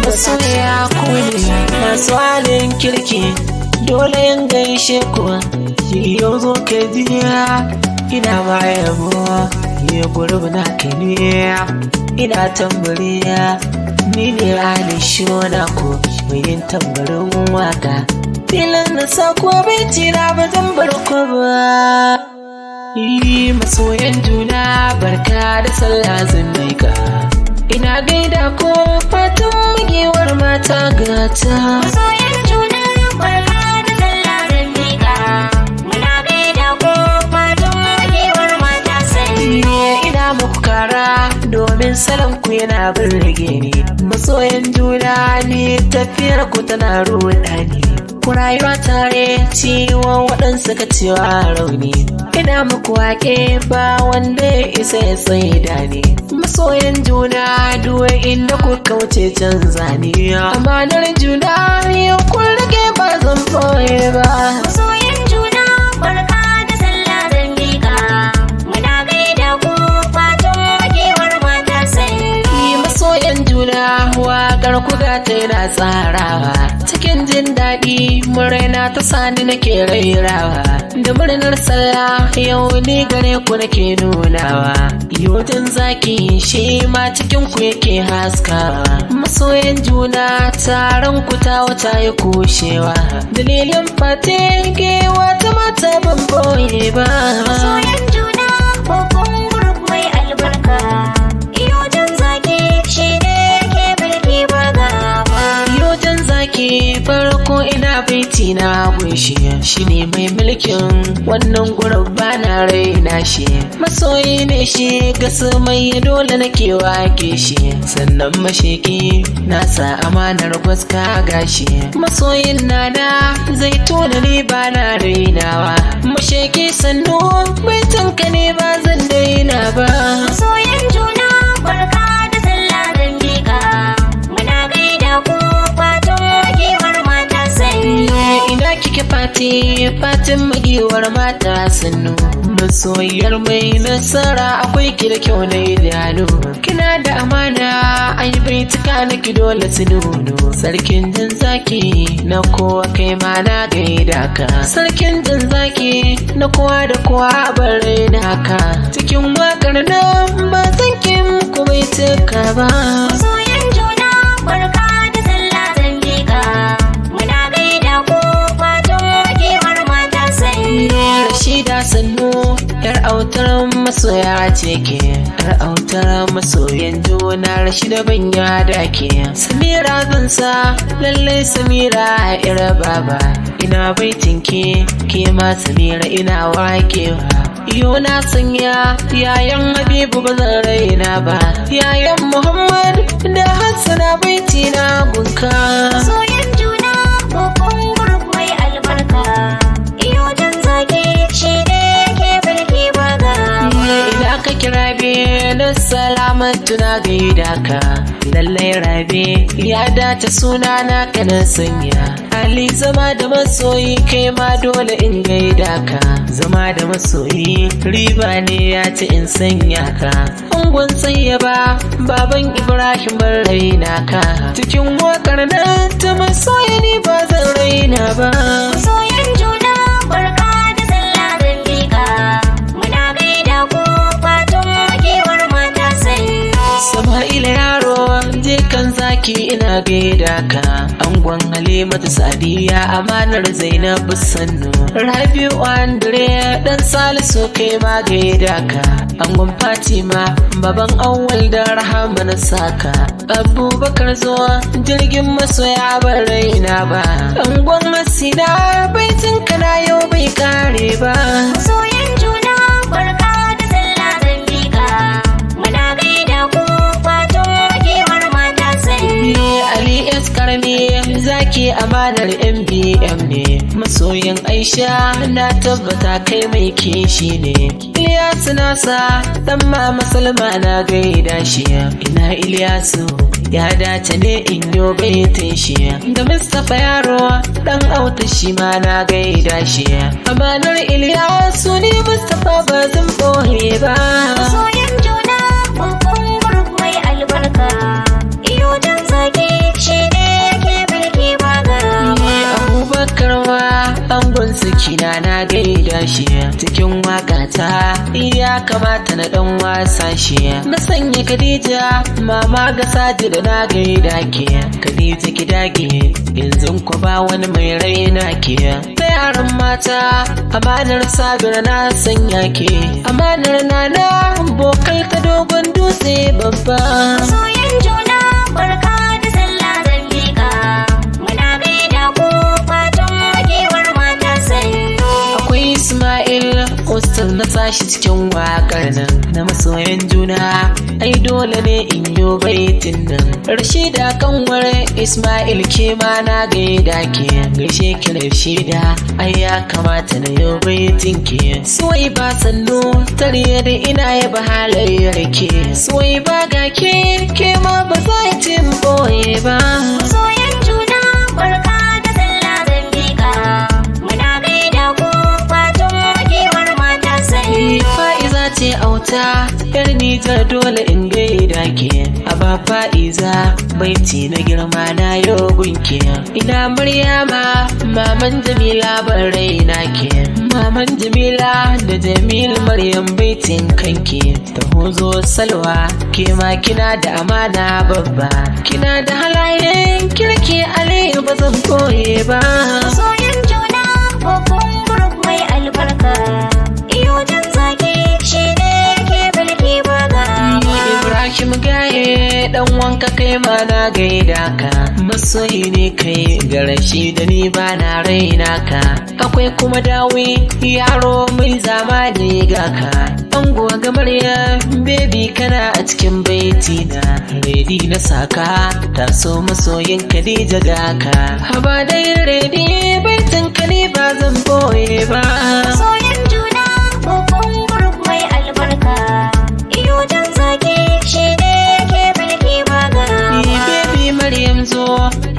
Masoya ku ne masu halin kirki, dole yin gaishe ku. Yau zo ka jiya ina ma yabo, ya gurbi na ka ne ina tambariya. Ni ne Ali SHWO na ku mai yin tambarin waka. Filin na sako bai tira ba zan bar ku ba. Masoyan juna barka da sallah zan miƙa. Ina gaida ko fatan magewar mata gata. Masoyan juna barka da sallah zan miƙa. Muna gaida ko fatan magewar mata sai. Ina muku kara domin salon ku yana birge ni. Masoyan juna ne tafiyar ku tana ruɗa ni. Ku rayuwa tare ciwon waɗansu ka cewa rauni. Ina muku wake ba wanda ya isa ya tsaida ni. Masoyan juna duwe inda ku kauce canza ni. Amanar juna yau kun rage ba zan boye ba. Masoyan juna barka da sallah zan miƙa. Muna gaida ku fatan magewar mata sai. Masoyan juna waƙar ku gata yana tsarawa. Cikin jin daɗi muraina ta sani nake rairawa. Da murnar sallah yau ni gare ku nake nunawa. Yojin zaki shi ma cikin ku yake haskawa. Masoyan juna taron ku ta wata ya kushewa. Dalilin fate gewa ta mata ban boye ba. Masoyan juna babban gurub mai albarka. Yojin zaki shi ne ke mulki ba gaba. Yojin zaki farko ina baiti na gunshi, shi ne mai mulkin wannan gurub bana raina shi. Masoyi ne shi gasu mai dole nake wake shi, sannan mashiki nasa amanar gwaska gashi. Masoyin nana zai tona ni bana rainawa. Mashiki sannu baitinka ne ba zan daina ba. Masoyan juna barka da sallah zan miƙa. Muna gaida ku fatan magewar mata sai. Ina kike fatin magewar mata sannu. Masoyiyar mai nasara akwai ki da kyau na idanu. Kina da amana ai bai tuka naki dole su nuno. Sarkin jin zaki na kowa kai ma na gaida ka. Sarkin jin zaki na kowa da kowa bare na ka. Cikin wakar nan ba zan ki muku bai tuka ba. Masoyan juna barka da sallah zan miƙa. Muna gaida ku fatan magewar mata sai. Rashida sannu yar autar masoya ce ke, yar autar masoyan juna. Rashida ban yada ke. Samira zan sa lallai Samira yar baba. Ina baitin ke ma Samira ina wakewa. Yo na sanya yayan Habibu ba zan raina ba. Yayan Muhammad da Hassana baiti na gunka. Masoyan juna babban gurub mai albarka. Yojin zaki shi ne ke mulki ba gaba. Ina ka kira be na salamatu na gaida ka. Lallai rabe ya dace suna na kana sanya. Ali zama da masoyi kai ma dole in gaida ka. Zama da masoyi riba ne ya ci in sanya ka. Angon ba baban Ibrahim ban raina ka. Cikin wakar nan ta masoyi ni ba zan raina ba. Masoyan juna barka da sallah zan miƙa. Muna gaida ku fatan magewar mata sai. Sama'ila yaro je kan zaki ina gaida ka. Angon Halimatu Sadiya amanar Zainab sannu. Rabi'u Andre dan Salisu kai ma gaida ka. Angon Fatima baban Awwal da Rahama na saka. Abubakar zo jirgin masoya ban raina ba. Angon Hasina baitin kana yau bai kare ba. Masoyan juna barka da sallah zan miƙa. Muna gaida ku fatan magewar mata sai. Ali Karami zaki amanar MBM ne. Masoyin Aisha na tabbata kai mai kishi ne. Ilyasu nasa dan mama Salma na gaida shi. Ina Ilyasu ya dace ne in yo baitin shi. Da Mustapha yaro dan auta shi ma na gaida shi. Amanar Ilyasu ne Mustapha ba zan boye ba. Masoyan juna babban shi cikin wakata ya kamata na dan wasa shi na sanya Khadija mama ga Sajida na gaida ke Khadija ki dage yanzu ku ba wani mai raina ke ta yaran mata amanar Sabira na sanya ke amanar nana bokal ta dogon dutse babba masoyan juna barka da sallah zan miƙa muna gaida ku fatan makewar mata sannu akwai Ismail Hostel na sashi cikin wakar nan na masoyan juna ai dole ne in yo baitin nan Rashida kanwar Ismail ke ma na gaida ke gaishe ki Rashida ai ya kamata na yo baitin ke suwai ba sannu tare da ina yaba halayyar ke suwai ba ga ke ma ba za ki boye ba masoyan juna barka da sallah zan miƙa muna gaida ku fatan makewar mata sannu Fa'iza ce auta yar Nijar dole in gaida ke Aba Fa'iza baiti na girma na yogun ke ina Maryama maman Jamila ban raina ke maman Jamila da Jamil Maryam baitin kanki ta hozo Salwa ke ma kina da amana babba kina da halayen kirki Aliyu ba zan koye ba masoyan juna babban group mai albarka iyo jan zaki shi ne ke bilki baga Ibrahim gaye dan wanka kai ma na gaida ka masoyi ne kai ga Rashida ni ba na raina ka akwai kuma dawi yaro mai zamani ga ka ango ga Maryam baby kana a cikin baiti na ready na saka taso masoyin Khadija ga ka haba dai ready baitin ka ni ba zan boye ba masoyan juna babban group mai albarka iyo jan zaki shi ne ke bilki baga baby Maryam zo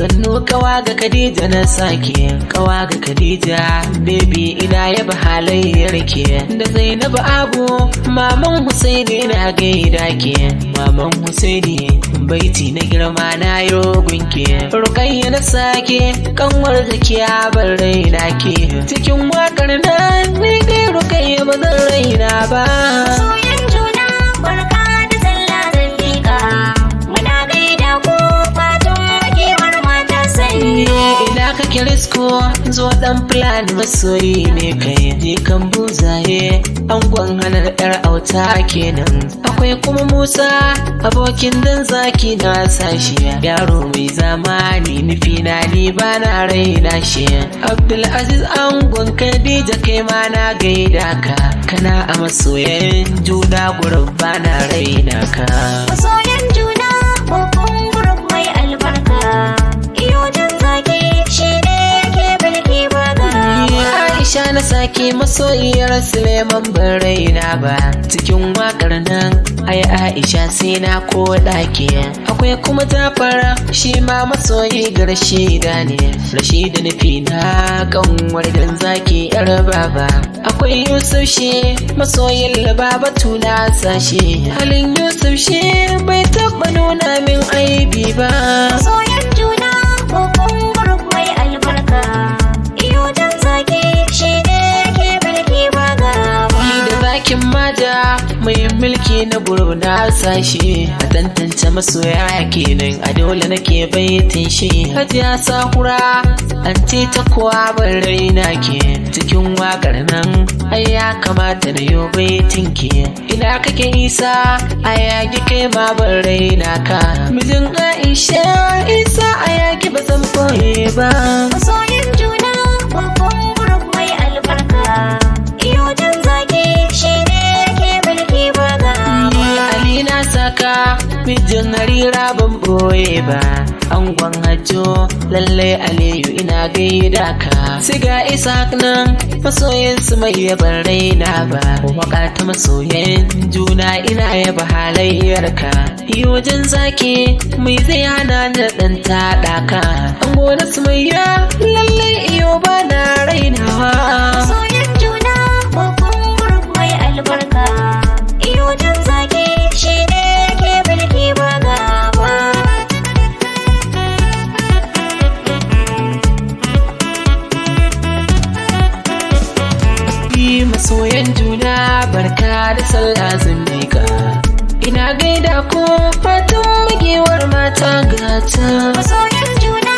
sannu kawa ga Khadija na sake kawa ga Khadija baby ina yaba halayyar ke da Zainab Abu maman Husaini ina gaida ke maman Husaini baiti na girma na yogun ke Rukayya na sake kanwar zakiya bar raina ke cikin wakar nan ni dai Rukayya ba zan raina ba masoyan juna barka da sallah zan miƙa muna gaida ku fatan makewar mata sannu ina kake risko zo dan plan masoyi ne kai je kan buzaye angon hanar yar auta kenan akwai kuma Musa abokin dan zaki na sashi yaro mai zamani nufi na ni ba na raina shi Abdulaziz angon Khadija kai ma na gaida ka kana a masoyan juna gurin ba na raina ka masoyan juna babban group mai albarka iyo jan zaki shi ne ke bilki baga Aisha na sake masoyiyar Suleiman ban raina ba cikin wakar nan ai Aisha sai na koda ke akwai kuma Jafar shi ma masoyi ga Rashida ne Rashida nufi na kanwar dan zaki yar baba akwai Yusuf shi masoyin Lababatu na sashi halin Yusuf shi bai taba nuna min aibi ba masoyan juna babban group mai albarka iyo jan zaki shi ne ke bilki baga da zakin mata mai mulki na gurbu na sashi a tantance masoya kenan a dole nake baitin shi Hajiya Sahura an ce ta kuwa ban raina ke cikin wakar nan ai ya kamata na yo baitin ke ina kake Isa a yaki kai ma ban raina ka mijin Aisha Isa a yaki ba zan boye ba masoyan juna babban group mai albarka iyo jan zaki shi ne ke bilki baga Ali na saka mijin Harira ban boye ba angon Hajjo lalle Aliyu ina gaida ka siga Isaac nan masoyin su mai yaban raina ba waka ta masoyan juna ina yaba halayyar ka yojin zaki mai zai hana da dan tada ka ango na sumayya lalle iyo ba na rainawa masoyan juna babban group mai albarka iyo jan zaki shi ne ke bilki baga masoyan juna barka da sallah zindika. Ina gaida ku fatan magewar mata gata. Masoyan juna